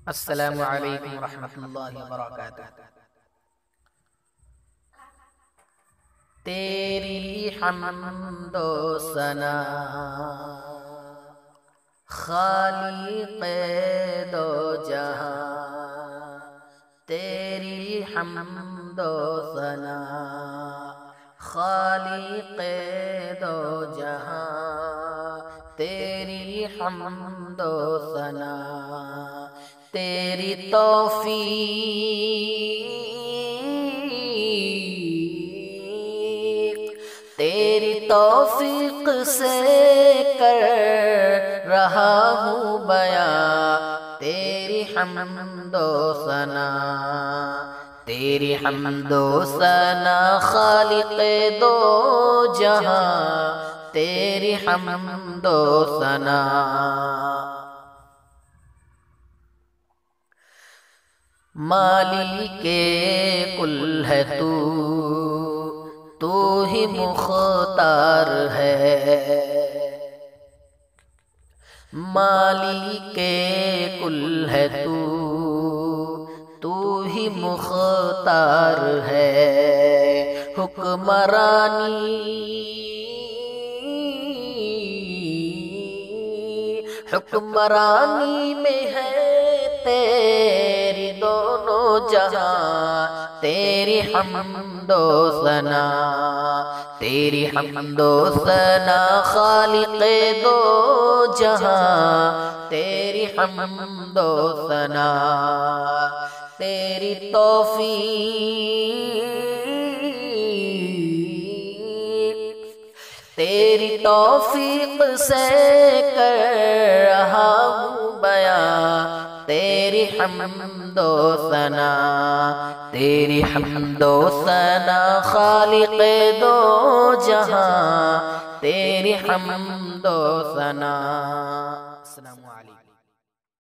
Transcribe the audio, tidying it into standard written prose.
السلام علیکم ورحمۃ اللہ وبرکاتہ۔ تیری حمد و ثنا خالق دو جہاں، تیری حمد و ثنا خالق دو جہاں، تیری حمد و ثنا تیری توفیق سے کر رہا ہوں بیان، تیری حمد و ثنا، تیری حمد و ثنا خالق دو جہاں، تیری حمد و ثنا۔ مالک کل ہے تو ہی مختار ہے، مالک کل ہے تو ہی مختار ہے، حکمرانی میں ہے تیری دونوں جہاں، تیری حمد و ثنا، تیری حمد و ثنا خالق دو جہاں، تیری حمد و ثنا، تیری توفیق سے کر رہا ہوں بیان، تیری حمد و ثنا، تیری حمد و ثنا خالق دو جہاں، تیری حمد و ثنا۔ السلام علیکم۔